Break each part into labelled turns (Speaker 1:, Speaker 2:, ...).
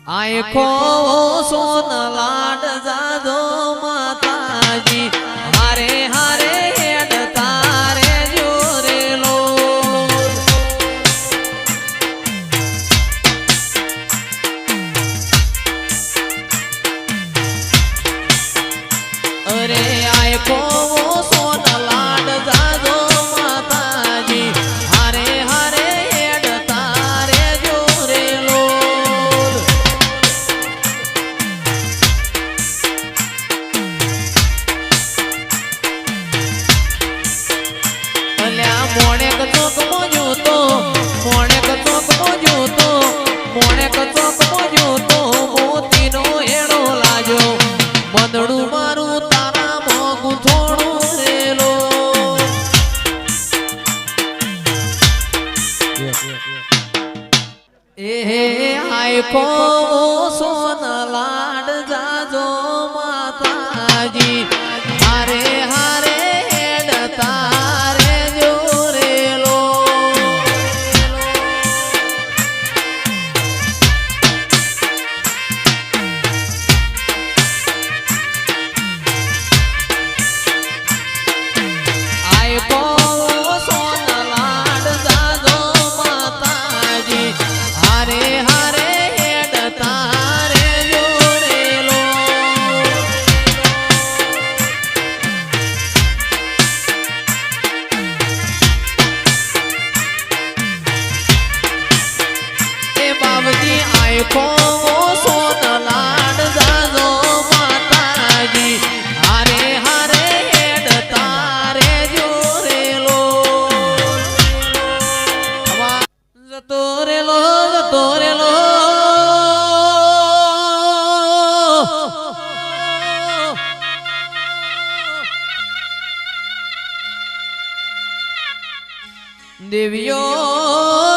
Speaker 1: આયખો સોન લાડ જાજો માતાજી હારે હારે હેડ તારે જોરેલો અરે આયખો સોન લાડ જાજો માતાજી હારે હારે હેડ તારે જોરેલો મોણેક ચોક મોજું તો મોણેક ચોક મોજું તો મોણેક ચોક મોજું તો મોતીનો એડો લાજો બંદડું મારું તારા મોગું થોડું રેલો એ આયખો સોન લાડ જાજો માતાજી હારે હારે હેડ તારે આયખો સોન લાડ જાજો માતાજી હારે હારે હેડ તારે જોરેલો જતો રેલો દેવીઓ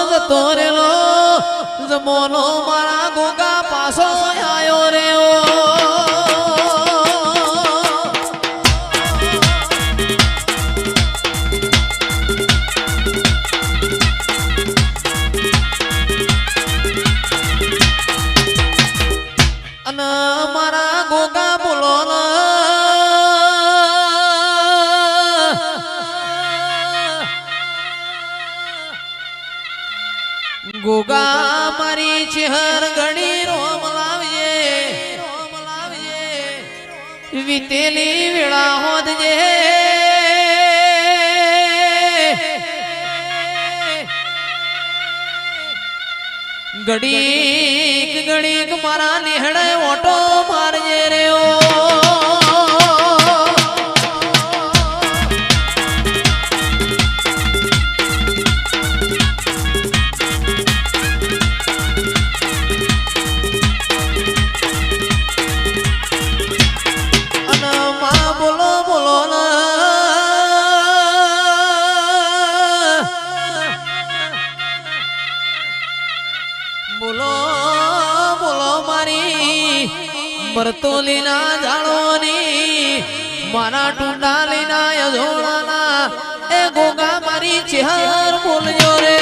Speaker 1: જતો રેલો જમોનો મારા ગોગા પાસો આયો રે અને મારા ગોગા બોલો ગોગા મારી ચહેર ઘડી રોમ લાવજે વીતેલી વેળા હોદજે ઘડીક મારા નિહળે ઓટો મારજે રે બરતોલીના જાળોની મારા ટુંડાલીના યજોડાના એ ગોગા મારી ચહેર બોલજો રે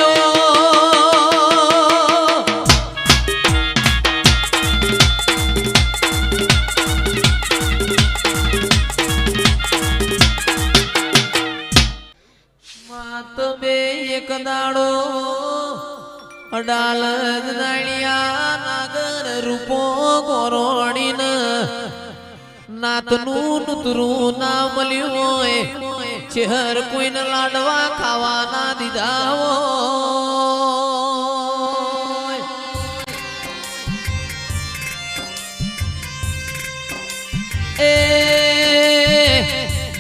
Speaker 1: માત બે એક દાડો અડાલ દાળિયા નાગર રૂપો ગોરોડીન નાતનું નુતરું ના મળ્યું હોય ચહેર કોઈને લાડવા ખાવાના દીધા હોય એ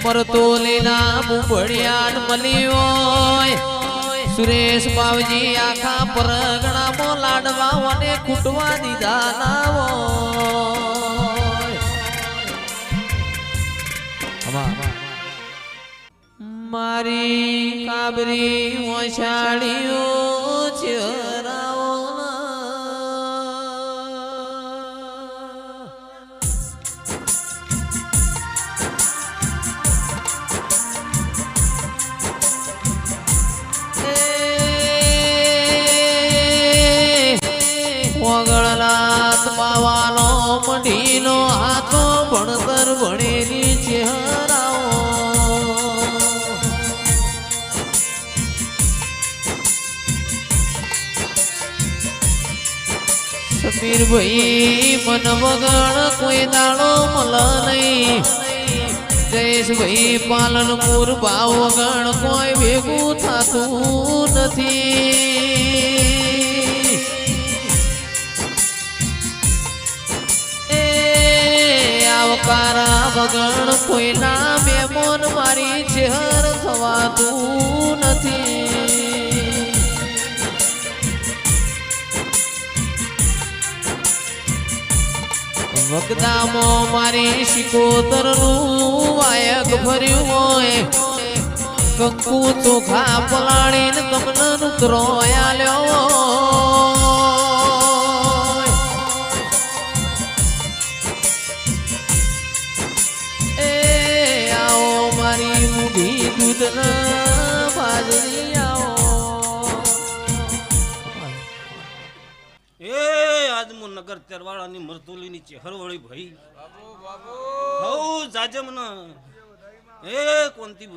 Speaker 1: મરતોલીના બુબડિયાન મળ્યું હોય સુરેશ બાવજી આખા પરગણામાં લાડવા અને ખૂટવા દીધા ના મારી કાબરી ઓછાડીઓ ચહેરાઓ વગળના હાથ પાવાનો મઢીનો હાથો ભણતર ભણેલી ચહેરાઓ સમીર ભાઈ મન વગર કોઈ દાડો મલ નહીં જયેશભાઈ પાલનપુર ભાવ વગર કોઈ ભેગું થતું નથી એ આવકારા વગર કોઈના મહેમાન મારી ચહેર થવાતું નથી વગદામાં મારી શિકોતરનું વાયક ભર્યું હોય કંકુ ચોખા પલાળીને તમને રુદ્રો આલ્યો એ આવો મારી મૂઢી દૂધના બાજરી આવો
Speaker 2: નગર તેરવાળાની મરતુલીની ચહેરવળી ભાઈ હઉ જાજે મને એ કોનતી